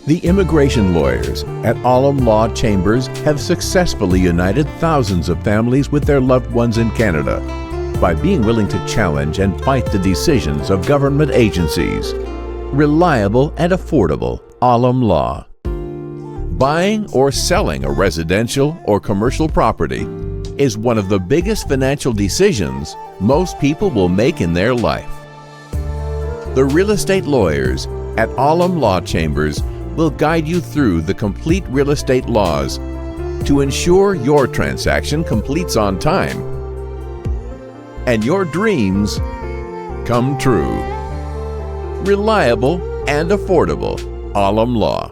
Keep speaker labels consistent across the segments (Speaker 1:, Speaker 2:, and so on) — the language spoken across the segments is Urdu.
Speaker 1: The immigration lawyers at Alam Law Chambers have successfully united thousands of families with their loved ones in Canada by being willing to challenge and fight the decisions of government agencies. Reliable and affordable Alam Law. Buying or selling a residential or commercial property is one of the biggest financial decisions most people will make in their life. The real estate lawyers at Alam Law Chambers will guide you through the complete real estate laws to ensure your transaction completes on time and your dreams come true. Reliable and affordable Alam Law.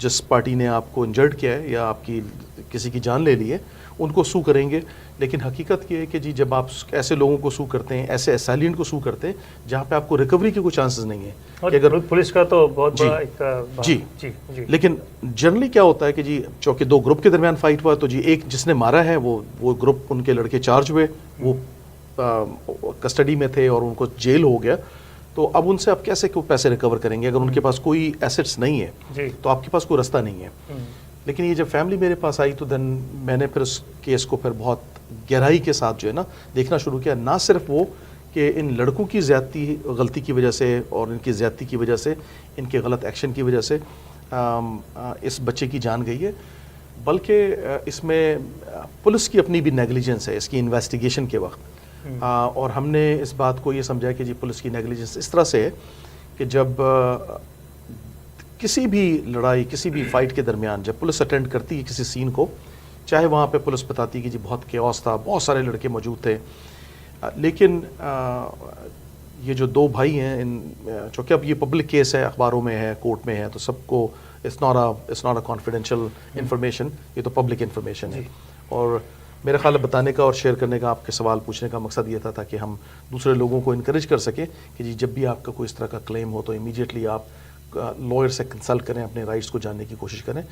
Speaker 2: جس پارٹی نے آپ کو انجرڈ کیا ہے یا آپ کی کسی کی جان لے لی ہے ان کو سو کریں گے. لیکن حقیقت یہ ہے کہ جی جب آپ ایسے لوگوں کو سو کرتے ہیں, ایسے اسائلینٹ کو سو کرتے ہیں جہاں پہ آپ کو ریکوری کے کوئی چانسز نہیں ہیں کہ اگر
Speaker 3: پولیس کا تو بہت بڑا ایک
Speaker 2: جی لیکن جنرلی کیا ہوتا ہے کہ جی چونکہ دو گروپ کے درمیان فائٹ ہوا تو جی ایک جس نے مارا ہے وہ گروپ ان کے لڑکے چارج ہوئے, وہ کسٹڈی میں تھے اور ان کو جیل ہو گیا. تو اب ان سے آپ کیسے پیسے ریکور کریں گے اگر ان کے پاس کوئی ایسٹس نہیں ہے تو آپ کے پاس کوئی رستہ نہیں ہے. لیکن یہ جب فیملی میرے پاس آئی تو دین میں نے پھر اس کیس کو پھر بہت گہرائی کے ساتھ جو ہے نا دیکھنا شروع کیا. نہ صرف وہ کہ ان لڑکوں کی غلطی کی وجہ سے اور ان کی زیادتی کی وجہ سے, ان کے غلط ایکشن کی وجہ سے اس بچے کی جان گئی ہے, بلکہ اس میں پولیس کی اپنی بھی نیگلیجنس ہے اس کی انویسٹیگیشن کے وقت. اور ہم نے اس بات کو یہ سمجھا کہ جی پولیس کی نیگلیجنس اس طرح سے ہے کہ جب کسی بھی لڑائی کسی بھی فائٹ کے درمیان جب پولیس اٹینڈ کرتی ہے کسی سین کو, چاہے وہاں پہ پولیس بتاتی کہ جی بہت کیوس تھا, بہت سارے لڑکے موجود تھے, لیکن یہ جو دو بھائی ہیں چونکہ اب یہ پبلک کیس ہے, اخباروں میں ہے, کورٹ میں ہے, تو سب کو it's not a confidential information, یہ تو پبلک انفارمیشن ہے. اور میرا خیال ہے بتانے کا اور شیئر کرنے کا, آپ کے سوال پوچھنے کا مقصد یہ تھا تاکہ ہم دوسرے لوگوں کو انکریج کر سکیں کہ جی جب بھی آپ کا کوئی اس طرح کا کلیم ہو تو امیڈیٹلی آپ لائر سے کنسلٹ کریں, اپنے رائٹس کو جاننے کی کوشش کریں.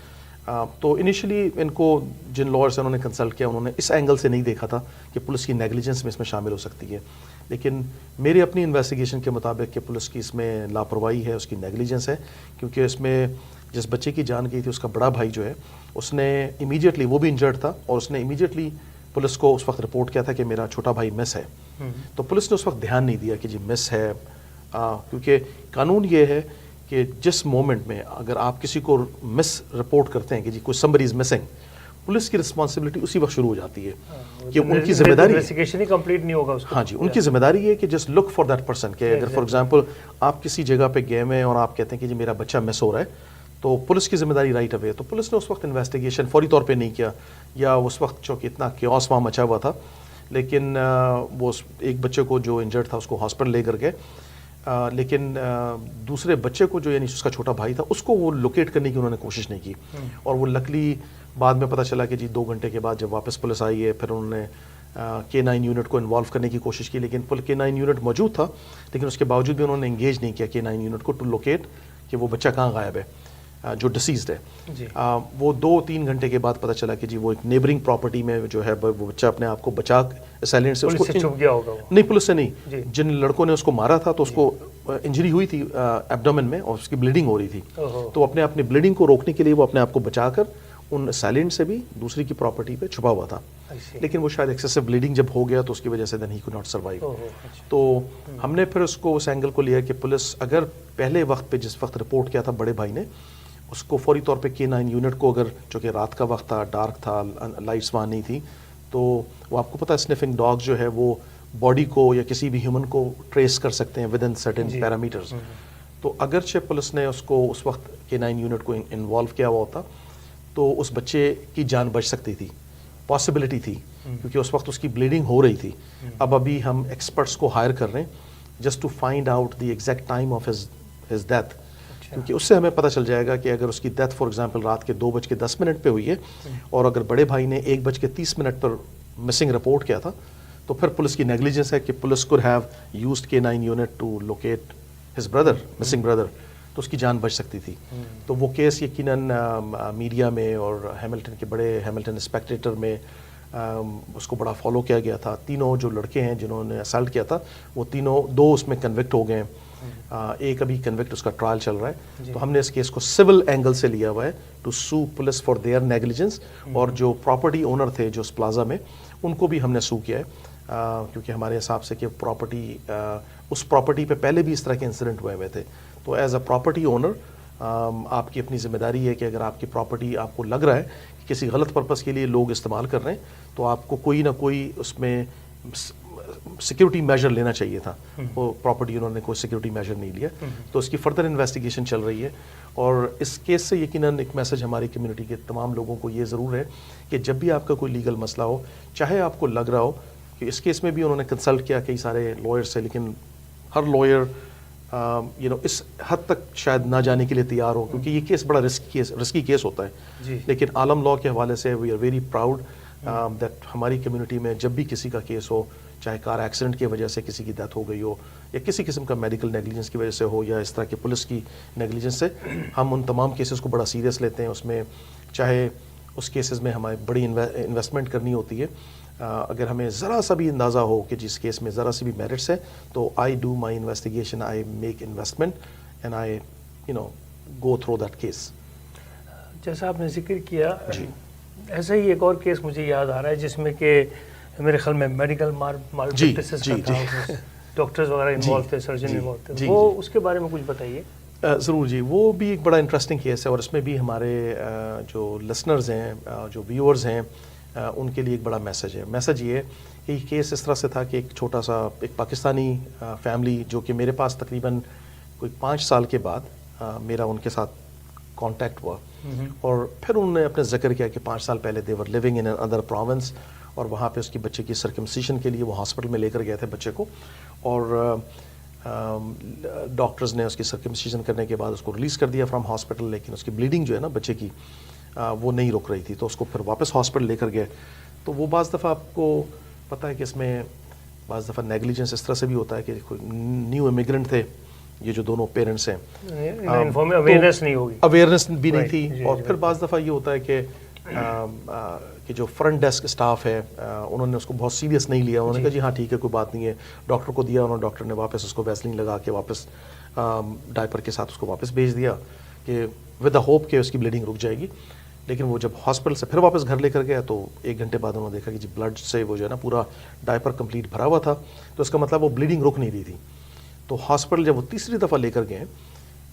Speaker 2: تو انیشلی ان کو جن لائر سے انہوں نے کنسلٹ کیا انہوں نے اس اینگل سے نہیں دیکھا تھا کہ پولیس کی نیگلیجنس میں اس میں شامل ہو سکتی ہے. لیکن میری اپنی انویسٹیگیشن کے مطابق کہ پولیس کی اس میں لاپرواہی ہے, اس کی نیگلیجنس ہے, کیونکہ اس میں جس بچے کی جان گئی تھی اس کا بڑا بھائی جو ہے اس نے امیڈیٹلی, وہ بھی انجرڈ تھا, اور اس نے امیڈیٹلی پولیس کو اس وقت رپورٹ کیا تھا کہ میرا چھوٹا بھائی مس ہے. تو پولیس نے اس وقت دھیان نہیں دیا کہ جی مس ہے, کیونکہ قانون یہ ہے کہ جس مومنٹ میں اگر آپ کسی کو مس رپورٹ کرتے ہیں کہ جی کوئی somebody is missing, پولیس کی رسپانسبلٹی اسی وقت شروع ہو جاتی ہے کہ ان کی ذمہ داری
Speaker 3: انویسٹیگیشن ہی کمپلیٹ نہیں ہوگا اس کو.
Speaker 2: ہاں جی, ان کی ذمہ داری ہے کہ just look for that person, کہ اگر فار ایگزامپل آپ کسی جگہ پہ گئے ہوئے اور آپ کہتے ہیں کہ جی میرا بچہ مس ہو رہا ہے, تو پولیس کی ذمہ داری رائٹ اوے. تو پولیس نے اس وقت انویسٹیگیشن فوری طور پہ نہیں کیا, یا اس وقت چونکہ اتنا کیوس وہاں مچا ہوا تھا, لیکن وہ ایک بچے کو جو انجرڈ تھا اس کو ہاسپٹل لے کر گئے, لیکن دوسرے بچے کو جو یعنی اس کا چھوٹا بھائی تھا اس کو وہ لوکیٹ کرنے کی انہوں نے کوشش نہیں کی. اور وہ لکلی بعد میں پتہ چلا کہ جی 2 گھنٹے کے بعد جب واپس پولیس آئی ہے پھر انہوں نے K9 یونٹ کو انوالو کرنے کی کوشش کی, لیکن K9 یونٹ موجود تھا, لیکن اس کے باوجود بھی انہوں نے انگیج نہیں کیا K9 یونٹ کو ٹو لوکیٹ کہ وہ بچہ کہاں غائب ہے جو ڈسیزڈ ہے. وہ 2-3 گھنٹے کے بعد پتہ چلا کہ جی وہ ایک نیبرنگ پراپرٹی میں جو ہے وہ بچہ اپنے آپ کو بچا اسائلنٹ سے, اس کو
Speaker 3: چھپ گیا ہوگا.
Speaker 2: نہیں, پولیس سے نہیں, جن لڑکوں نے اس کو مارا تھا تو اس کو انجری ہوئی تھی ایبڈومن میں اور اس کی بلیڈنگ ہو رہی تھی, تو اپنی بلیڈنگ کو روکنے کے لیے وہ اپنے آپ کو بچا کر ان اسائلنٹ سے بھی دوسری کی پراپرٹی پہ چھپا ہوا تھا. لیکن وہ شاید ایکسیسو بلیڈنگ جب ہو گیا تو اس کی وجہ سے دین ہی کوڈ ناٹ سروائیو. تو ہم نے پھر اس کو اس اینگل کو لیا کہ پولیس اگر پہلے وقت پہ جس وقت رپورٹ کیا تھا بڑے بھائی نے, اس کو فوری طور پہ K9 یونٹ کو, اگر چونکہ رات کا وقت تھا, ڈارک تھا, لائٹس وہاں نہیں تھی, تو وہ آپ کو پتہ ہے اسنیفنگ ڈاگز جو ہے وہ باڈی کو یا کسی بھی ہیومن کو ٹریس کر سکتے ہیں ود ان سرٹن پیرامیٹرز. تو اگرچہ پولیس نے اس کو اس وقت K9 یونٹ کو انوالو کیا ہوا ہوتا تو اس بچے کی جان بچ سکتی تھی, پاسبلٹی تھی, کیونکہ اس وقت اس کی بلیڈنگ ہو رہی تھی. ابھی ہم ایکسپرٹس کو ہائر کر رہے ہیں just to find out the exact time of his death, کیونکہ اس سے ہمیں پتہ چل جائے گا کہ اگر اس کی ڈیتھ فار ایگزامپل رات کے 2:10 پہ ہوئی ہے اور اگر بڑے بھائی نے 1:30 پر مسنگ رپورٹ کیا تھا تو پھر پولیس کی نیگلیجنس ہے کہ police could have used K9 unit to locate his brother, missing brother, تو اس کی جان بچ سکتی تھی. تو وہ کیس یقیناً میڈیا میں اور ہیملٹن کے بڑے ہیملٹن اسپیکٹیٹر میں اس کو بڑا فالو کیا گیا تھا. تینوں جو لڑکے ہیں جنہوں نے اسالٹ کیا تھا وہ تینوں 2 اس میں کنوکٹ ہو گئے ہیں, ایک ابھی کنوکٹ اس کا ٹرائل چل رہا ہے. تو ہم نے اس کیس کو سول اینگل سے لیا ہوا ہے to sue police for their negligence, اور جو پراپرٹی اونر تھے جو اس پلازا میں ان کو بھی ہم نے سو کیا ہے, کیونکہ ہمارے حساب سے کہ پراپرٹی اس پراپرٹی پہ پہلے بھی اس طرح کے انسیڈنٹ ہوئے تھے. تو ایز اے پراپرٹی اونر آپ کی اپنی ذمہ داری ہے کہ اگر آپ کی پراپرٹی آپ کو لگ رہا ہے کہ کسی غلط پرپس کے لیے لوگ استعمال کر رہے ہیں تو آپ کو کوئی نہ کوئی اس میں سیکیورٹی میجر لینا چاہیے تھا. وہ پراپرٹی انہوں نے کوئی سیکیورٹی میجر نہیں لیا, تو اس کی فردر انویسٹیگیشن چل رہی ہے. اور اس کیس سے یقیناً ایک میسج ہماری کمیونٹی کے تمام لوگوں کو یہ ضرور ہے کہ جب بھی آپ کا کوئی لیگل مسئلہ ہو, چاہے آپ کو لگ رہا ہو کہ اس کیس میں بھی انہوں نے کنسلٹ کیا کئی سارے لائر سے, لیکن ہر لائر اس حد تک شاید نہ جانے کے لیے تیار ہو, کیونکہ یہ کیس بڑا رسکی کیس ہوتا ہے. لیکن عالم لاء کے حوالے سے we are very proud that ہماری کمیونٹی میں جب بھی کسی کا کیس ہو, چاہے کار ایکسیڈنٹ کی وجہ سے کسی کی ڈیتھ ہو گئی ہو, یا کسی قسم کا میڈیکل نیگلیجنس کی وجہ سے ہو, یا اس طرح کے پولیس کی نیگلیجنس سے, ہم ان تمام کیسز کو بڑا سیریس لیتے ہیں. اس میں چاہے اس کیسز میں ہمیں بڑی انویسٹمنٹ کرنی ہوتی ہے, اگر ہمیں ذرا سا بھی اندازہ ہو کہ جس کیس میں ذرا سی بھی میرٹس ہے, تو I do my investigation, I make investment and I go through that case.
Speaker 3: جیسا آپ نے ذکر کیا, ایسا ہی ایک اور کیس مجھے یاد آ رہا ہے جس میں کہ میرے خیال میں میڈیکل مال پریکٹسز کا تھا, ڈاکٹرز وغیرہ انوالو تھے, سرجن انوالو تھے, وہ اس کے بارے میں کچھ بتائیے.
Speaker 2: ضرور جی, وہ بھی ایک بڑا انٹرسٹنگ کیس ہے, اور اس میں بھی ہمارے جو لسنرز ہیں, جو ویورز ہیں, ان کے لیے ایک بڑا میسج ہے. میسج یہ ہے کہ یہ کیس اس طرح سے تھا کہ ایک چھوٹا سا ایک پاکستانی فیملی, جو کہ میرے پاس تقریباً کوئی 5 سال کے بعد میرا ان کے ساتھ کانٹیکٹ ہوا, اور پھر انہوں نے اپنے ذکر کیا کہ 5 سال پہلے دے ور لیونگ ان ادر پروونس, اور وہاں پہ اس کی بچے کی سرکمسیشن کے لیے وہ ہاسپٹل میں لے کر گئے تھے بچے کو, اور ڈاکٹرز نے اس کی سرکمسیشن کرنے کے بعد اس کو ریلیز کر دیا فرام ہاسپٹل, لیکن اس کی بلیڈنگ جو ہے نا بچے کی وہ نہیں رک رہی تھی, تو اس کو پھر واپس ہاسپٹل لے کر گئے. تو وہ بعض دفعہ آپ کو پتہ ہے کہ اس میں بعض دفعہ نیگلیجنس اس طرح سے بھی ہوتا ہے کہ کوئی نیو امیگرنٹ تھے, یہ جو دونوں پیرنٹس ہیں,
Speaker 3: اویئرنیس نہیں ہوگی,
Speaker 2: اویئرنیس بھی نہیں تھی, اور پھر بعض دفعہ یہ ہوتا ہے کہ جو فرنٹ ڈیسک اسٹاف ہے انہوں نے اس کو بہت سیریس نہیں لیا, انہوں نے کہا جی ہاں ٹھیک ہے کوئی بات نہیں ہے, ڈاکٹر کو دیا, ڈاکٹر نے واپس اس کو ویسلین لگا کے واپس ڈائپر کے ساتھ اس کو واپس بھیج دیا کہ ود دا ہوپ کہ اس کی بلیڈنگ رک جائے گی. لیکن وہ جب ہاسپٹل سے پھر واپس گھر لے کر گیا تو 1 گھنٹے بعد انہوں نے دیکھا کہ جی بلڈ سے وہ جو ہے نا پورا ڈائپر کمپلیٹ بھرا ہوا تھا, تو اس کا مطلب وہ بلیڈنگ رک نہیں رہی تھی. تو ہاسپٹل جب وہ تیسری دفعہ لے کر گئے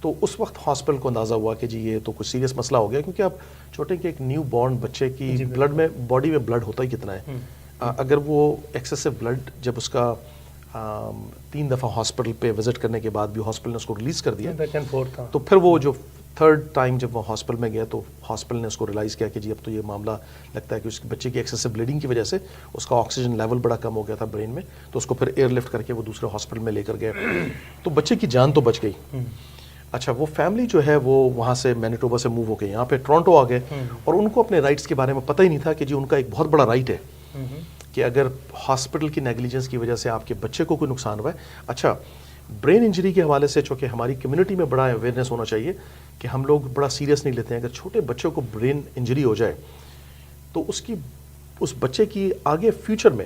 Speaker 2: تو اس وقت ہاسپٹل کو اندازہ ہوا کہ جی یہ تو کچھ سیریس مسئلہ ہو گیا, کیونکہ اب چھوٹے کہ ایک نیو بورن بچے کی بلڈ میں, باڈی میں بلڈ ہوتا ہی کتنا ہے, اگر وہ ایکسیسو بلڈ جب اس کا 3 دفعہ ہاسپٹل پہ وزٹ کرنے کے بعد بھی ہاسپٹل نے اس کو ریلیز کر دیا, تو پھر وہ جو 3rd ٹائم جب وہ ہاسپٹل میں گیا تو ہاسپٹل نے اس کو ریلائز کیا کہ جی اب تو یہ معاملہ لگتا ہے کہ اس بچے کی ایکسیسو بلیڈنگ کی وجہ سے اس کا آکسیجن لیول بڑا کم ہو گیا تھا برین میں, تو اس کو پھر ایئر لفٹ کر کے وہ دوسرے ہاسپٹل میں لے کر گئے, تو بچے کی جان تو بچ گئی. اچھا, وہ فیملی جو ہے وہ وہاں سے مینیٹوبا سے موو ہو گئی, یہاں پہ ٹورنٹو آ گئے, اور ان کو اپنے رائٹس کے بارے میں پتہ ہی نہیں تھا کہ جی ان کا ایک بہت بڑا رائٹ ہے کہ اگر ہاسپٹل کی نیگلیجنس کی وجہ سے آپ کے بچے کو کوئی نقصان ہوا ہے. اچھا, برین انجری کے حوالے سے چونکہ ہماری کمیونٹی میں بڑا اویئرنیس ہونا چاہیے کہ ہم لوگ بڑا سیریس نہیں لیتے ہیں. اگر چھوٹے بچے کو برین انجری ہو جائے تو اس بچے کی آگے فیوچر میں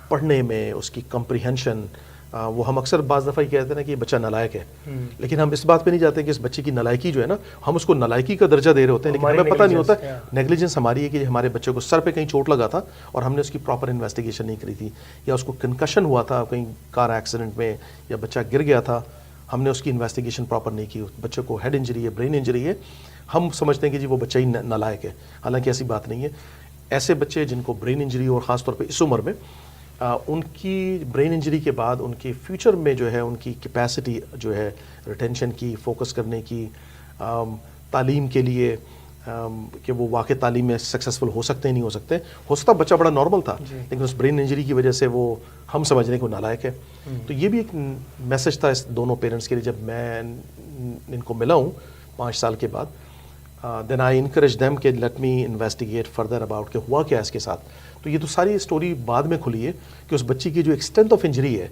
Speaker 2: پڑھنے میں اس کی کمپریہنشن, وہ ہم اکثر بعض دفعہ یہ کہتے ہیں نا کہ یہ بچہ نالائق ہے, لیکن ہم اس بات پہ نہیں جاتے کہ اس بچے کی نالائکی جو ہے نا, ہم اس کو نالائکی کا درجہ دے رہے ہوتے ہیں, لیکن ہمیں پتہ نہیں ہوتا نیگلیجنس ہماری ہے کہ ہمارے بچے کو سر پہ کہیں چوٹ لگا تھا اور ہم نے اس کی پراپر انویسٹیگیشن نہیں کری تھی, یا اس کو کنکشن ہوا تھا کہیں کار ایکسیڈنٹ میں, یا بچہ گر گیا تھا, ہم نے اس کی انویسٹیگیشن پراپر نہیں کی, بچے کو ہیڈ انجری ہے, برین انجری ہے, ہم سمجھتے ہیں کہ جی وہ بچہ ہی نالائق ہے, حالانکہ ایسی بات نہیں ہے. ایسے بچے جن کو برین انجری اور خاص طور پہ اس عمر میں, ان کی برین انجری کے بعد ان کے فیوچر میں جو ہے ان کی کیپیسٹی جو ہے ریٹینشن کی, فوکس کرنے کی, تعلیم کے لیے کہ وہ واقع تعلیم میں سکسیزفل ہو سکتے ہیں نہیں ہو سکتے. ہو سکتا بچہ بڑا نارمل تھا لیکن اس برین انجری کی وجہ سے وہ ہم سمجھ رہے ہیں کہ وہ نالائق ہے. تو یہ بھی ایک میسج تھا اس دونوں پیرنٹس کے لیے. جب میں ان کو ملا ہوں 5 سال کے بعد, دین آئی انکریج دیم کہ let me investigate further about کہ ہوا کیا اس کے ساتھ. تو یہ تو ساری اسٹوری بعد میں کھلی ہے کہ اس بچی کی جو ایکسٹینٹ آف انجری ہے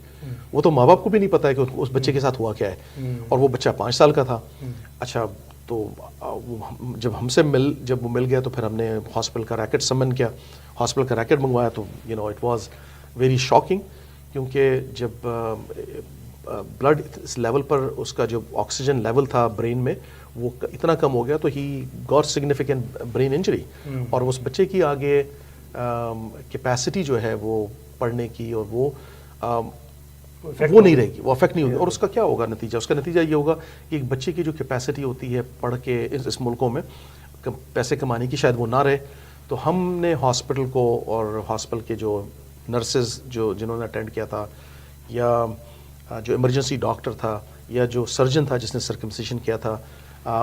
Speaker 2: وہ تو ماں باپ کو بھی نہیں پتا ہے کہ اس بچے کے ساتھ ہوا کیا ہے, اور وہ بچہ 5 سال کا تھا. اچھا, تو جب وہ مل گیا تو پھر ہم نے ہاسپٹل کا ریکٹ سمن کیا, ہاسپٹل کا ریکٹ منگوایا, تو اٹ واز ویری شاکنگ, کیونکہ جب بلڈ اس لیول پر اس کا جو آکسیجن لیول تھا برین میں وہ اتنا کم ہو گیا تو he got significant brain injury, اور اس بچے کی آگے کیپیسٹی جو ہے وہ پڑھنے کی اور وہ نہیں رہے گی, وہ افیکٹ نہیں ہوگی. اور اس کا کیا ہوگا نتیجہ؟ اس کا نتیجہ یہ ہوگا کہ ایک بچے کی جو کیپیسٹی ہوتی ہے پڑھ کے اس ملکوں میں پیسے کمانے کی شاید وہ نہ رہے. تو ہم نے ہاسپٹل کو اور ہاسپٹل کے جو نرسز جنہوں نے اٹینڈ کیا تھا, یا جو ایمرجنسی ڈاکٹر تھا, یا جو سرجن تھا جس نے سرکمسیشن کیا تھا,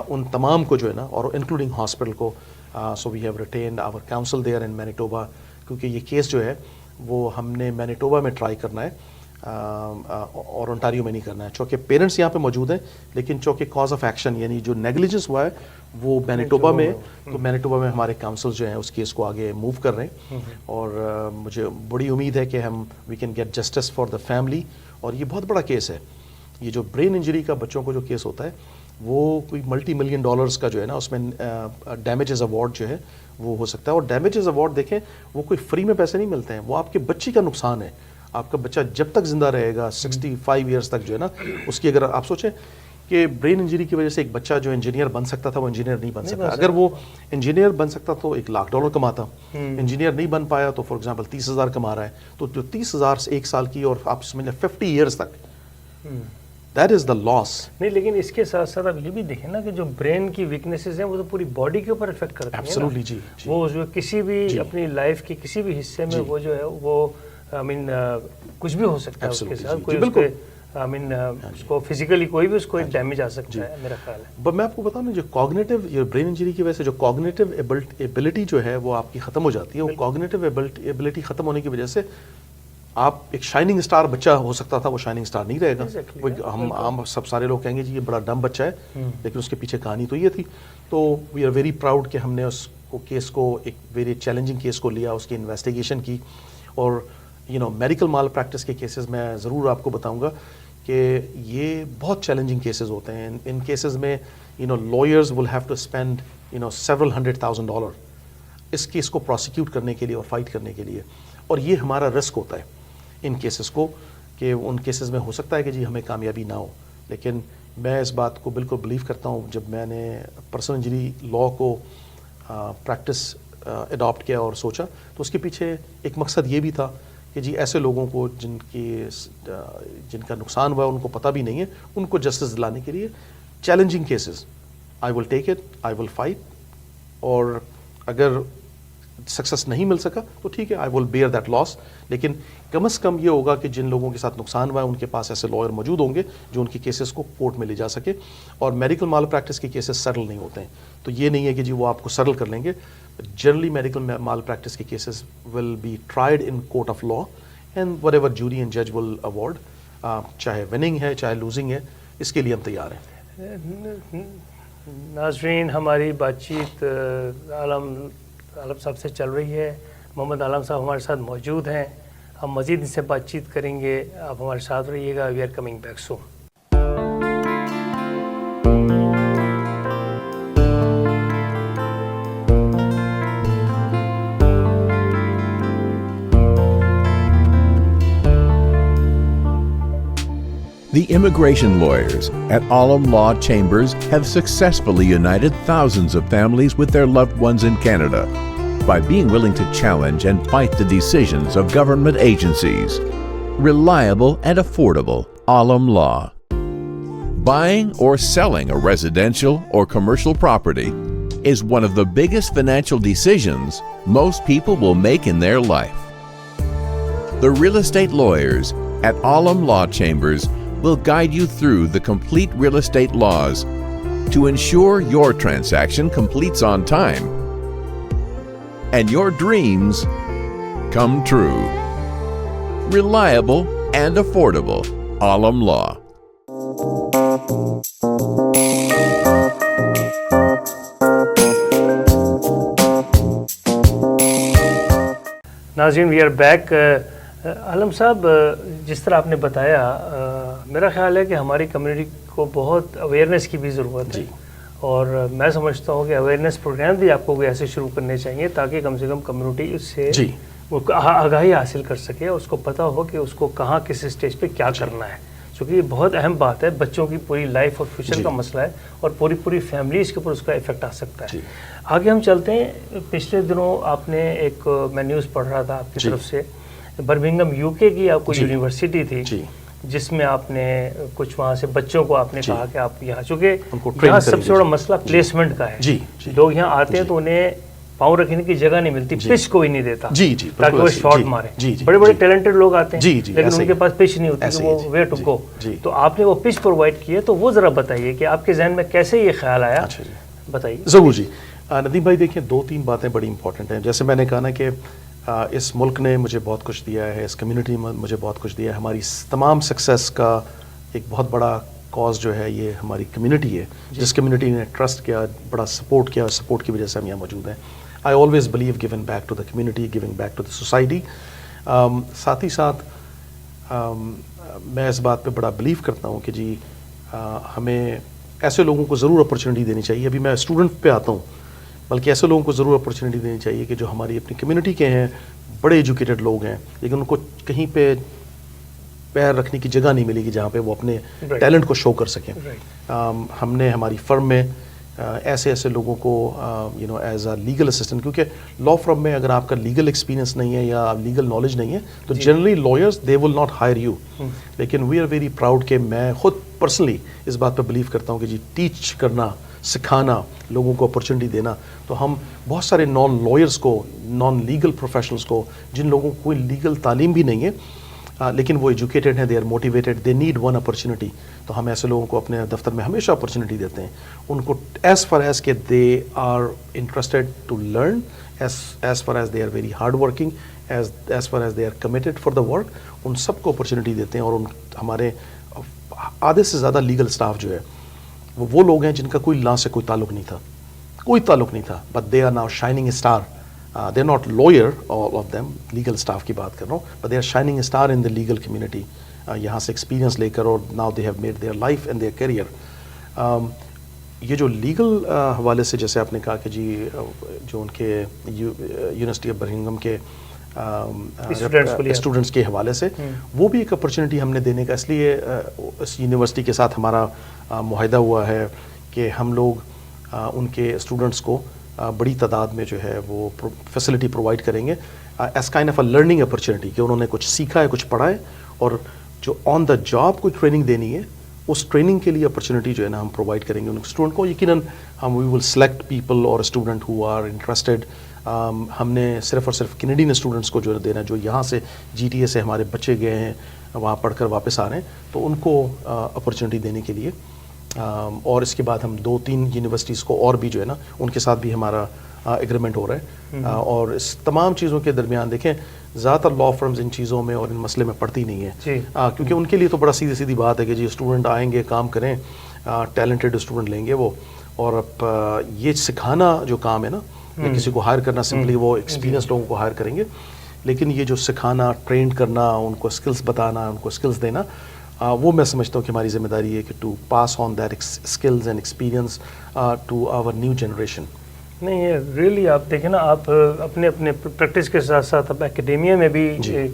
Speaker 2: ان تمام کو جو ہے نا, اور انکلوڈنگ ہاسپٹل کو, so we have retained our council there in Manitoba, کیونکہ یہ کیس جو ہے وہ ہم نے مینیٹوبا میں ٹرائی کرنا ہے. اور انٹاریو میں نہیں کرنا ہے. چونکہ پیرنٹس یہاں پہ موجود ہیں, لیکن چونکہ کاز آف ایکشن یعنی جو نیگلیجنس ہوا ہے وہ مینیٹوبا میں, تو مینیٹوبا میں ہمارے کاؤنسل جو ہیں اس کیس کو آگے موو کر رہے ہیں, اور مجھے بڑی امید ہے کہ ہم we can get justice for the family. اور یہ بہت بڑا کیس ہے, یہ جو برین انجری کا بچوں کو جو کیس ہوتا ہے وہ کوئی ملٹی ملین ڈالرز کا جو ہے نا, اس میں ڈیمیجز ایوارڈ جو ہے وہ ہو سکتا ہے. اور ڈیمیجز ایوارڈ دیکھیں وہ کوئی فری میں پیسے نہیں ملتے ہیں, وہ آپ کے بچی کا نقصان ہے. آپ کا بچہ جب تک زندہ رہے گا 65 ایئرس تک جو ہے نا, اس کی اگر آپ سوچیں کہ برین انجری کی وجہ سے ایک بچہ جو انجینئر بن سکتا تھا وہ انجینئر نہیں بن سکتا. اگر وہ انجینئر بن سکتا تو $1,00,000 کماتا, انجینئر نہیں بن پایا تو فار ایگزامپل 30,000 کما رہا ہے, تو جو 30,000 سے 1 سال کی اور آپ سمجھ لیں 50 ایئرس تک, دیٹ از دا لاس.
Speaker 3: نہیں لیکن اس کے ساتھ ساتھ آپ یہ بھی دیکھیں نا کہ جو برین کی ویکنیسز ہیں وہ تو پوری باڈی کے اوپر افیکٹ کرتی ہیں.
Speaker 2: ایبسولوٹلی جی,
Speaker 3: وہ جو کسی بھی اپنی لائف کے کسی بھی حصے میں وہ جو ہے وہ کچھ بھی ہو سکتا ہے اس کے ساتھ, کوئی بالکل اس کو فزیکلی کوئی بھی اس کو ایک ڈیمیج آ سکتا ہے میرا خیال ہے.
Speaker 2: بٹ میں آپ کو بتاؤں نا, جو کوگنیٹو یہ برین انجری کی وجہ سے جو کوگنیٹو ایبلٹی جو ہے وہ آپ کی ختم ہو جاتی ہے. وہ کوگنیٹو ایبلٹی ختم ہونے کی وجہ سے آپ ایک شائننگ اسٹار بچہ ہو سکتا تھا, وہ شائننگ اسٹار نہیں رہے گا. ہم سب سارے لوگ کہیں گے جی یہ بڑا ڈم بچہ ہے, لیکن اس کے پیچھے کہانی تو یہ تھی. تو وی آر ویری پراؤڈ کہ ہم نے اس کو کیس کو ایک ویری چیلنجنگ کیس کو لیا, اس کی انویسٹیگیشن کی. اور میڈیکل مال پریکٹس کے کیسز میں ضرور آپ کو بتاؤں گا کہ یہ بہت چیلنجنگ کیسز ہوتے ہیں. ان کیسز میں lawyers will have to spend several $100,000 اس کیس کو پروسیکیوٹ کرنے کے لیے اور فائٹ کرنے کے لیے. اور یہ ہمارا رسک ہوتا ہے ان کیسز کو, کہ ان کیسز میں ہو سکتا ہے کہ جی ہمیں کامیابی نہ ہو. لیکن میں اس بات کو بالکل بلیو کرتا ہوں, جب میں نے پرسنل انجری لا کو پریکٹس اڈاپٹ کیا اور سوچا تو اس کے پیچھے ایک مقصد یہ بھی تھا کہ جی ایسے لوگوں کو جن کا نقصان ہوا ہے ان کو پتہ بھی نہیں ہے, ان کو جسٹس دلانے کے لیے challenging cases I will take it, I will fight. اور اگر سکسس نہیں مل سکا تو ٹھیک ہے, آئی ول بیئر دیٹ لاس. لیکن کم از کم یہ ہوگا کہ جن لوگوں کے ساتھ نقصان ہوا ہے ان کے پاس ایسے لائر موجود ہوں گے جو ان کی کیسز کو کورٹ میں لے جا سکے. اور میڈیکل مال پریکٹس کے کیسز سیٹل نہیں ہوتے ہیں, تو یہ نہیں ہے کہ جی وہ آپ کو سیٹل کر لیں گے. جنرلی میڈیکل مال پریکٹس کے cases will be tried in court of law, and whatever jury and جج ول اوارڈ, چاہے وننگ ہے چاہے لوزنگ ہے, اس کے لیے ہم تیار ہیں.
Speaker 3: ناظرین, ہماری بات چیت عالم صاحب سے چل رہی ہے. محمد عالم صاحب ہمارے ساتھ موجود ہیں, ہم مزید ان سے بات چیت کریں گے. آپ ہمارے ساتھ رہیے گا. We are coming back soon.
Speaker 1: The immigration lawyers at Alam Law Chambers have successfully united thousands of families with their loved ones in Canada by being willing to challenge and fight the decisions of government agencies. Reliable and affordable Alam Law. Buying or selling a residential or commercial property is one of the biggest financial decisions most people will make in their life. The real estate lawyers at Alam Law Chambers will guide you through the complete real estate laws to ensure your transaction completes on time and your dreams come true. Reliable and affordable Alam Law.
Speaker 3: ناظرین, وی آر بیک. عالم صاحب, جس طرح آپ نے بتایا, میرا خیال ہے کہ ہماری کمیونٹی کو بہت اویئرنیس کی بھی ضرورت ہے. اور میں سمجھتا ہوں کہ اویئرنیس پروگرام بھی آپ کو کوئی ایسے شروع کرنے چاہیے تاکہ کم سے کم کمیونٹی اس سے آگاہی حاصل کر سکے, اور اس کو پتہ ہو کہ اس کو کہاں کس اسٹیج پہ کیا کرنا ہے. کیونکہ یہ بہت اہم بات ہے, بچوں کی پوری لائف اور فیوچر کا مسئلہ ہے, اور پوری فیملی اس کے اوپر اس کا افیکٹ آ سکتا ہے. آگے ہم چلتے ہیں. پچھلے دنوں آپ نے ایک, میں نیوز پڑھ رہا تھا آپ کی طرف سے, برمنگھم UK کی آپ کو یونیورسٹی تھی جس میں آپ نے کچھ وہاں سے بچوں کو آپ نے کہا کہ آپ یہاں, چونکہ یہاں سب سے بڑا مسئلہ پلیسمنٹ کا ہے. لوگ یہاں آتے ہیں تو انہیں پاؤں رکھنے کی جگہ نہیں ملتی, پچ کوئی نہیں دیتا تاکہ وہ شاٹ مارے. بڑے بڑے ٹیلنٹڈ لوگ آتے ہیں لیکن ان کے پاس پچ نہیں ہوتی کہ وہ ویئر ٹو گو. تو آپ نے وہ پچ پرووائڈ کیے, تو وہ ذرا بتائیے کہ آپ کے ذہن میں کیسے یہ خیال آیا, بتائیے.
Speaker 2: ضرور جی. ندیم بھائی دیکھیں, 2-3 باتیں بڑی امپورٹنٹ ہیں. جیسے میں نے کہا نا کہ اس ملک نے مجھے بہت کچھ دیا ہے, اس کمیونٹی نے مجھے بہت کچھ دیا ہے. ہماری تمام سکسیس کا ایک بہت بڑا کاز جو ہے یہ ہماری کمیونٹی ہے, جس کمیونٹی نے ٹرسٹ کیا, بڑا سپورٹ کیا, سپورٹ کی وجہ سے ہم یہاں موجود ہیں. I always believe giving back to the community, giving back to the society. ساتھ ہی ساتھ میں اس بات پہ بڑا بلیو کرتا ہوں کہ جی ہمیں ایسے لوگوں کو ضرور اپرچونیٹی دینی چاہیے. ابھی میں اسٹوڈنٹ پہ آتا ہوں, بلکہ ایسے لوگوں کو ضرور اپرچونیٹی دینی چاہیے کہ جو ہماری اپنی کمیونٹی کے ہیں, بڑے ایجوکیٹڈ لوگ ہیں, لیکن ان کو کہیں پہ پیر رکھنے کی جگہ نہیں ملے گی جہاں پہ وہ اپنے ٹیلنٹ کو شو کر سکیں. ہم نے ہماری فرم میں ایسے ایسے لوگوں کو ایز اے لیگل اسسٹنٹ, کیونکہ لا فرم میں اگر آپ کا لیگل ایکسپیرینس نہیں ہے یا لیگل نالج نہیں ہے تو generally lawyers they will not hire you. لیکن وی آر ویری پراؤڈ کہ میں خود پرسنلی اس بات پہ بلیو کرتا ہوں کہ جی ٹیچ کرنا, سکھانا, لوگوں کو اپرچونیٹی دینا, تو ہم بہت سارے نان لائرس کو, نان لیگل پروفیشنلس کو, جن لوگوں کو کوئی لیگل تعلیم بھی نہیں ہے لیکن وہ ایجوکیٹڈ ہیں, they are motivated, they need one opportunity, تو ہم ایسے لوگوں کو اپنے دفتر میں ہمیشہ اپرچونیٹی دیتے ہیں. ان کو ایز فار ایز کہ they are interested to learn, as far as they are very hard working, as far as they are committed for the work, ان سب کو اپرچونیٹی دیتے ہیں. اور ہمارے آدھے سے زیادہ لیگل اسٹاف جو ہے وہ لوگ ہیں جن کا کوئی لا سے کوئی تعلق نہیں تھا, کوئی تعلق نہیں تھا, but they are now shining star. They are not lower all of them, legal staff کی بات کر رہا ہوں, but they are shining star in the legal community, یہاں سے ایکسپیرینس لے کر, اور now they have made their life and their career. یہ جو لیگل حوالے سے جیسے آپ نے کہا کہ جی جو ان کے یونیورسٹی آف برمنگھم کے اسٹوڈنٹس کے حوالے سے, وہ بھی ایک اپرچونیٹی ہم نے دینے کا, اس لیے اس یونیورسٹی کے ساتھ ہمارا معاہدہ ہوا ہے کہ ہم لوگ ان کے اسٹوڈنٹس کو بڑی تعداد میں جو ہے وہ فیسلٹی پرووائڈ کریں گے as kind of a learning opportunity, کہ انہوں نے کچھ سیکھا ہے, کچھ پڑھا ہے, اور جو آن دا جاب کوئی ٹریننگ دینی ہے اس ٹریننگ کے لیے اپرچونیٹی جو ہے نا ہم پرووائڈ کریں گے ان اسٹوڈنٹ کو. یقیناً ہم وی ول سلیکٹ پیپل اور اسٹوڈنٹ ہو آر انٹرسٹیڈ. ہم نے صرف اور صرف کینیڈین اسٹوڈنٹس کو جو دینا, جو یہاں سے جی ٹی اے سے ہمارے بچے گئے ہیں, وہاں پڑھ کر واپس آ رہے ہیں, تو ان کو اپرچونیٹی دینے کے لیے. اور اس کے بعد ہم 2-3 یونیورسٹیز کو اور بھی جو ہے نا ان کے ساتھ بھی ہمارا ایگریمنٹ ہو رہا ہے. اور اس تمام چیزوں کے درمیان دیکھیں زیادہ تر لا فرمز ان چیزوں میں اور ان مسئلے میں پڑتی نہیں ہے, کیونکہ ان کے لیے تو بڑا سیدھی بات ہے کہ جی اسٹوڈنٹ آئیں گے, کام کریں, ٹیلنٹڈ اسٹوڈنٹ لیں گے وہ, اور اب یہ سکھانا جو کام ہے نا, یا کسی کو ہائر کرنا سمپلی وہ ایکسپیرینس لوگوں کو ہائر کریں گے, لیکن یہ جو سکھانا, ٹرینڈ کرنا, ان کو اسکلس بتانا, ان کو اسکلس دینا, وہ میں سمجھتا ہوں کہ ہماری ذمہ داری ہے کہ to pass on that skills and experience to our new generation.
Speaker 3: نہیں یہ ریئلی آپ دیکھیں نا, آپ اپنے پریکٹس کے ساتھ ساتھ اب اکیڈیمیا میں بھی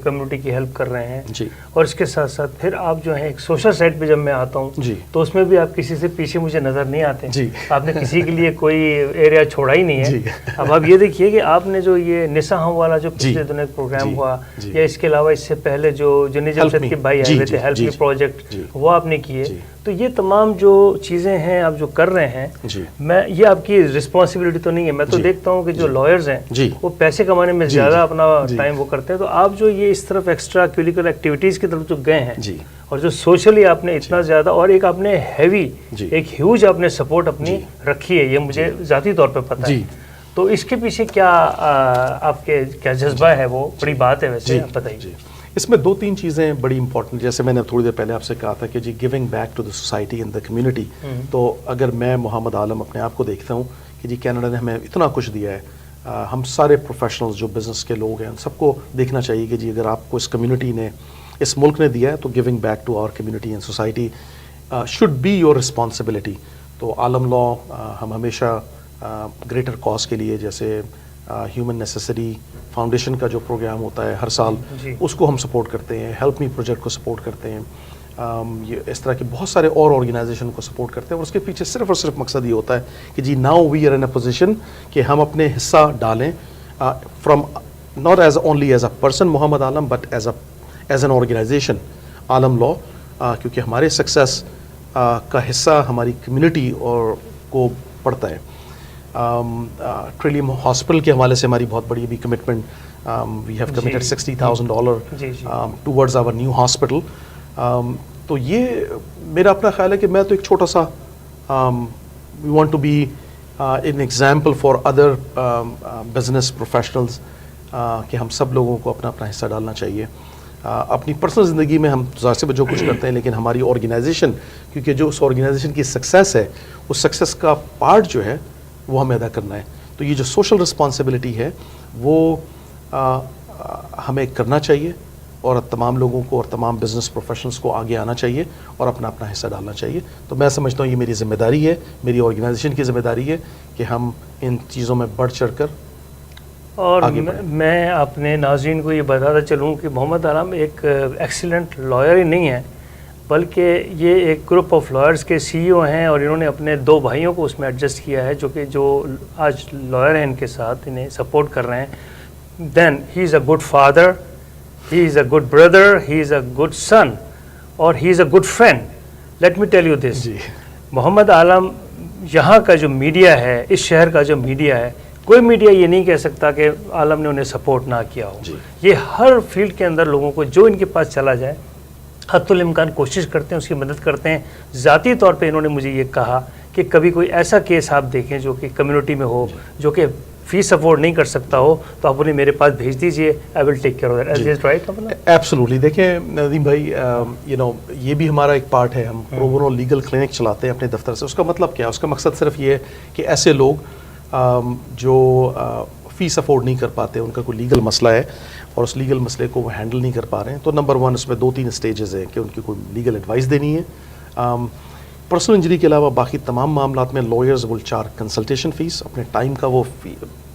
Speaker 3: کمیونٹی کی ہیلپ کر رہے ہیں, اور اس کے ساتھ ساتھ پھر آپ جو ہیں ایک سوشل سائٹ پہ جب میں آتا ہوں تو اس میں بھی آپ کسی سے پیچھے مجھے نظر نہیں آتے. آپ نے کسی کے لیے کوئی ایریا چھوڑا ہی نہیں ہے. اب آپ یہ دیکھیے کہ آپ نے جو یہ نسا ہم والا جو پچھلے دنوں پروگرام ہوا, یا اس کے علاوہ اس سے پہلے جو جنید جمشید کے بھائی آئے ہوئے تھے ہیلپ می پروجیکٹ, وہ آپ نے کیے, تو یہ تمام جو چیزیں ہیں آپ جو کر رہے ہیں, میں یہ آپ کی رسپانسبلٹی تو نہیں ہے. میں تو دیکھتا ہوں کہ جو لائرز ہیں وہ پیسے کمانے میں زیادہ اپنا ٹائم وہ کرتے ہیں, تو آپ جو یہ اس طرف ایکسٹرا کریکولر ایکٹیویٹیز کی طرف جو گئے ہیں, اور جو سوشلی آپ نے اتنا زیادہ, اور ایک آپ نے ہیوی ایک ہیوج آپ نے سپورٹ اپنی رکھی ہے, یہ مجھے ذاتی طور پہ پتہ ہے. تو اس کے پیچھے کیا آپ کے کیا جذبہ ہے, وہ بڑی بات ہے ویسے, آپ بتائیے.
Speaker 2: اس میں 2-3 چیزیں بڑی امپورٹنٹ, جیسے میں نے تھوڑی دیر پہلے آپ سے کہا تھا کہ جی giving back to the society and the community. تو اگر میں محمد عالم اپنے آپ کو دیکھتا ہوں کہ جی کینیڈا نے ہمیں اتنا کچھ دیا ہے, ہم سارے پروفیشنلز جو بزنس کے لوگ ہیں سب کو دیکھنا چاہیے کہ جی اگر آپ کو اس کمیونٹی نے, اس ملک نے دیا ہے, تو giving back to our community and society should be your responsibility. تو عالم لا ہم ہمیشہ گریٹر کاز کے لیے, جیسے ہیومن نیسیسری فاؤنڈیشن کا جو پروگرام ہوتا ہے ہر سال, اس کو ہم سپورٹ کرتے ہیں, ہیلپ می پروجیکٹ کو سپورٹ کرتے ہیں, یہ اس طرح کے بہت سارے اور آرگنائزیشن کو سپورٹ کرتے ہیں. اور اس کے پیچھے صرف اور صرف مقصد یہ ہوتا ہے کہ جی now we are in a position کہ ہم اپنے حصہ ڈالیں, from not as only as a person Muhammad Alam, but as an organization Alam law, کیونکہ ہمارے سکسیس کا حصہ ہماری کمیونٹی اور کو پڑتا ہے. ٹریلیم ہاسپٹل کے حوالے سے ہماری بہت بڑی بھی commitment, we have committed $60,000 towards our new hospital. تو یہ میرا اپنا خیال ہے کہ میں تو ایک چھوٹا سا, we want to be an example for other business professionals کہ ہم سب لوگوں کو اپنا اپنا حصہ ڈالنا چاہیے. اپنی پرسنل زندگی میں ہم ظاہر سے جو کچھ کرتے ہیں, لیکن ہماری آرگنائزیشن, کیونکہ جو اس آرگنائزیشن کی سکسیس ہے, اس سکسیس کا پارٹ جو ہے وہ ہمیں ادا کرنا ہے. تو یہ جو سوشل رسپانسبلٹی ہے وہ ہمیں کرنا چاہیے, اور تمام لوگوں کو اور تمام بزنس پروفیشنلز کو آگے آنا چاہیے اور اپنا اپنا حصہ ڈالنا چاہیے. تو میں سمجھتا ہوں یہ میری ذمہ داری ہے, میری آرگنائزیشن کی ذمہ داری ہے کہ ہم ان چیزوں میں بڑھ چڑھ کر
Speaker 3: اور میں اپنے ناظرین کو یہ بتاتا چلوں کہ محمد عالم ایک ایکسیلنٹ لائر ہی نہیں ہے, بلکہ یہ ایک گروپ آف لائرز کے سی ای او ہیں, اور انہوں نے اپنے 2 بھائیوں کو اس میں ایڈجسٹ کیا ہے جو آج لائر ہیں, ان کے ساتھ انہیں سپورٹ کر رہے ہیں. Then he is a good father, he is a good brother, he is a good son, اور he is a good friend. Let me tell you this, Muhammad Alam یہاں کا جو میڈیا ہے, اس شہر کا جو میڈیا ہے, کوئی میڈیا یہ نہیں کہہ سکتا کہ عالم نے انہیں سپورٹ نہ کیا ہو. یہ ہر فیلڈ کے اندر لوگوں کو جو ان کے پاس چلا جائے حت الامکان کوشش کرتے ہیں, اس کی مدد کرتے ہیں. ذاتی طور پہ انہوں نے مجھے یہ کہا کہ کبھی کوئی ایسا کیس آپ دیکھیں جو کہ کمیونٹی میں ہو, جو کہ فیس افورڈ نہیں کر سکتا ہو, تو آپ انہیں میرے پاس بھیج دیجئے, I will take care of that. Is this right?
Speaker 2: Absolutely. دیکھیں ندیم بھائی, یہ بھی ہمارا ایک پارٹ ہے. ہم پرو بونو لیگل کلینک چلاتے ہیں اپنے دفتر سے. اس کا مطلب کیا ہے؟ اس کا مقصد صرف یہ ہے کہ ایسے لوگ جو فیس افورڈ نہیں کر پاتے, ان کا کوئی لیگل مسئلہ ہے اور اس لیگل مسئلے کو وہ ہینڈل نہیں کر پا رہے ہیں, تو نمبر 1 اس میں 2-3 اسٹیجز ہیں کہ ان کی کوئی لیگل ایڈوائس دینی ہے. پرسنل انجری کے علاوہ باقی تمام معاملات میں lawyers will charge consultation fee, اپنے ٹائم کا وہ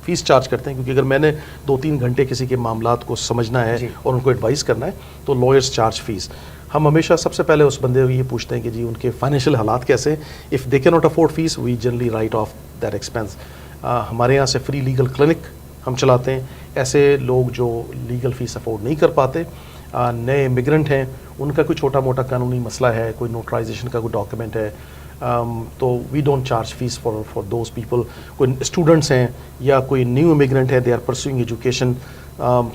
Speaker 2: فیس چارج کرتے ہیں, کیونکہ اگر میں نے 2-3 گھنٹے کسی کے معاملات کو سمجھنا ہے اور ان کو ایڈوائس کرنا ہے تو لائرز چارج فیس. ہم ہمیشہ سب سے پہلے اس بندے کو یہ پوچھتے ہیں کہ جی ان کے فائنینشیل حالات کیسے. If they can not afford fee, we generally write off that expense. ہمارے یہاں سے فری لیگل کلینک ہم چلاتے ہیں. ایسے لوگ جو لیگل فیس افورڈ نہیں کر پاتے, نئے امیگرنٹ ہیں, ان کا کوئی چھوٹا موٹا قانونی مسئلہ ہے, کوئی نوٹرائزیشن کا کوئی ڈاکیومنٹ ہے, تو we don't charge fee for those people. کوئی اسٹوڈنٹس ہیں یا کوئی نیو امیگرنٹ ہے, دے آر پرسوئنگ ایجوکیشن,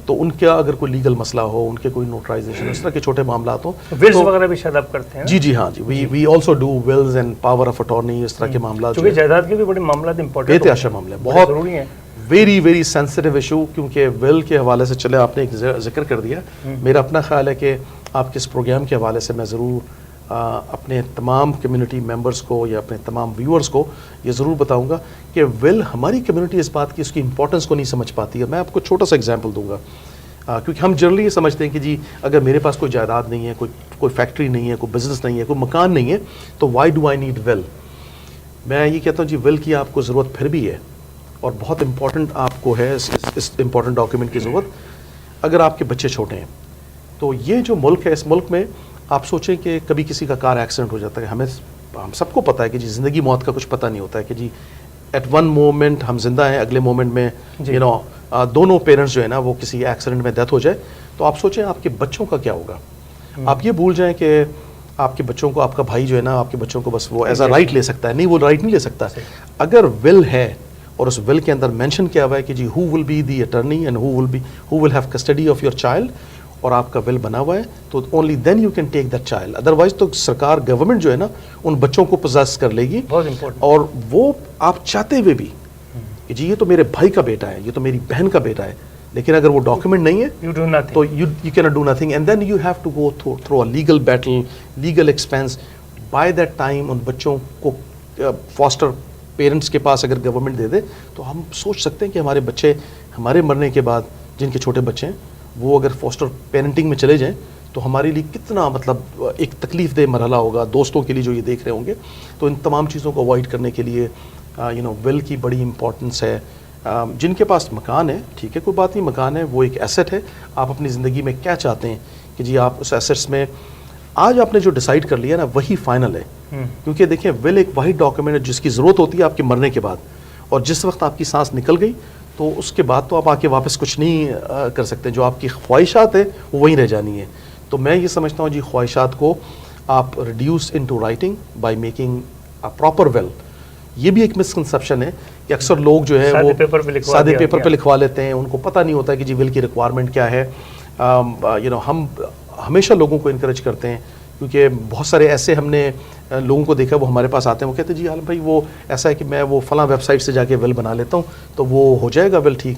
Speaker 2: تو ان کا اگر کوئی لیگل مسئلہ ہو, ان کے کوئی نوٹرائزیشن, اس طرح کے چھوٹے معاملات ہوں.
Speaker 3: ولز وغیرہ بھی شاید آپ کرتے ہیں؟
Speaker 2: جی ہاں جی, we also do wills and power of attorney, اس طرح کے معاملات.
Speaker 3: کیونکہ جائیداد کے بھی بڑے معاملات امپورٹنٹ,
Speaker 2: بے تحاشا معاملے, بہت ضروری ہیں, ویری سینسٹیو ایشو. کیونکہ ول کے حوالے سے چلے آپ نے ایک ذکر کر دیا, میرا اپنا خیال ہے کہ آپ کے اس پروگرام کے حوالے سے میں ضرور اپنے تمام کمیونٹی ممبرس کو یا اپنے تمام ویورز کو یہ ضرور بتاؤں گا کہ ول ہماری کمیونٹی اس بات کی, اس کی امپورٹنس کو نہیں سمجھ پاتی ہے. میں آپ کو چھوٹا سا ایگزامپل دوں گا, کیونکہ ہم جنرلی یہ سمجھتے ہیں کہ جی اگر میرے پاس کوئی جائیداد نہیں ہے, کوئی فیکٹری نہیں ہے, کوئی بزنس نہیں ہے, کوئی مکان نہیں ہے, تو why do I need will. میں یہ کہتا ہوں جی ول کی آپ کو ضرورت پھر بھی ہے, اور بہت امپورٹنٹ آپ کو ہے اس امپورٹنٹ ڈاکیومنٹ کی ضرورت. اگر آپ کے بچے چھوٹے ہیں, تو یہ جو ملک ہے, اس ملک میں آپ سوچیں کہ کبھی کسی کا کار ایکسیڈنٹ ہو جاتا ہے. ہم سب کو پتہ ہے کہ جی زندگی موت کا کچھ پتہ نہیں ہوتا ہے, کہ جی ایٹ ون مومنٹ ہم زندہ ہیں, اگلے مومنٹ میں دونوں پیرنٹس جو ہے نا وہ کسی ایکسیڈنٹ میں ڈیتھ ہو جائے. تو آپ سوچیں آپ کے بچوں کا کیا ہوگا. آپ یہ بھول جائیں کہ آپ کے بچوں کو, آپ کا بھائی جو ہے نا, آپ کے بچوں کو بس وہ ایز اے رائٹ لے سکتا ہے. نہیں, وہ رائٹ نہیں لے سکتا. اگر ول ہے اور اس ول کے اندر مینشن کیا ہوا ہے کہ جی who will be the attorney and who will have custody of your child, اور آپ کا ول بنا ہوا ہے, تو only then you can take that child. Otherwise تو سرکار, گورنمنٹ جو ہے نا, ان بچوں کو پوزیس کر لے گی. اور وہ آپ چاہتے ہوئے بھی کہ جی یہ تو میرے بھائی کا بیٹا ہے, یہ تو میری بہن کا بیٹا ہے, لیکن اگر وہ ڈاکیومنٹ نہیں ہے تو you can not do nothing. And then you have to go through a legal battle, legal expense. By that time ان بچوں کو فاسٹر پیرنٹس کے پاس اگر گورنمنٹ دے دے, تو ہم سوچ سکتے ہیں کہ ہمارے بچے ہمارے مرنے کے بعد, جن کے چھوٹے بچے ہیں, وہ اگر فاسٹر پیرنٹنگ میں چلے جائیں تو ہمارے لیے کتنا مطلب ایک تکلیف دہ مرحلہ ہوگا, دوستوں کے لیے جو یہ دیکھ رہے ہوں گے. تو ان تمام چیزوں کو اوائڈ کرنے کے لیے ول کی بڑی امپورٹنس ہے. جن کے پاس مکان ہے, ٹھیک ہے, کوئی بات نہیں, مکان ہے, وہ ایک ایسٹ ہے. آپ اپنی زندگی میں کیا چاہتے ہیں کہ جی آپ اس ایسٹس میں آج آپ نے جو ڈیسائیڈ کر لیا نا وہی فائنل ہے. کیونکہ دیکھیں ول ایک واحد ڈاکیومنٹ ہے جس کی ضرورت ہوتی ہے آپ کے مرنے کے بعد, اور جس وقت آپ کی سانس نکل گئی تو اس کے بعد تو آپ آ کے واپس کچھ نہیں کر سکتے. جو آپ کی خواہشات ہیں وہ وہیں رہ جانی ہے. تو میں یہ سمجھتا ہوں جی خواہشات کو آپ reduce into writing by making a proper will. یہ بھی ایک مسکنسیپشن ہے کہ اکثر لوگ جو ہے وہ سادے پیپر پہ لکھوا لیتے ہیں, ان کو پتہ نہیں ہوتا کہ جی ول کی ریکوائرمنٹ کیا ہے. ہم ہمیشہ لوگوں کو انکریج کرتے ہیں, کیونکہ بہت سارے ایسے ہم نے لوگوں کو دیکھا, وہ ہمارے پاس آتے ہیں, وہ کہتے ہیں جی عالم بھائی وہ ایسا ہے کہ میں وہ فلاں ویب سائٹ سے جا کے ول بنا لیتا ہوں تو وہ ہو جائے گا ول ٹھیک.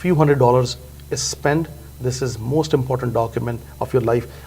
Speaker 2: few $100 is spent, this is most important document of your life.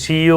Speaker 3: CEO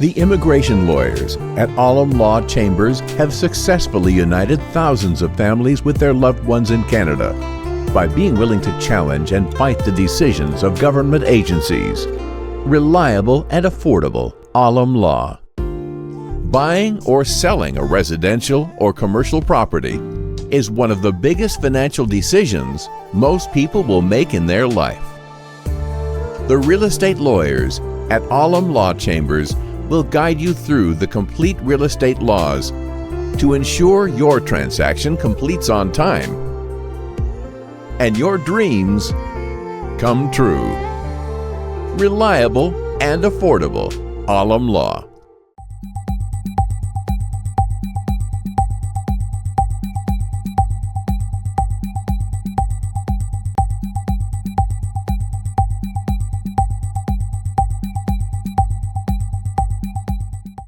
Speaker 1: The immigration lawyers at Alam Law Chambers have successfully united thousands of families with their loved ones in Canada by being willing to challenge and fight the decisions of government agencies. Reliable and affordable Alam Law. Buying or selling a residential or commercial property is one of the biggest financial decisions most people will make in their life. The real estate lawyers at Alam Law Chambers will guide you through the complete real estate laws, to ensure your transaction completes on time and your dreams come true. Reliable and affordable. Alam Law.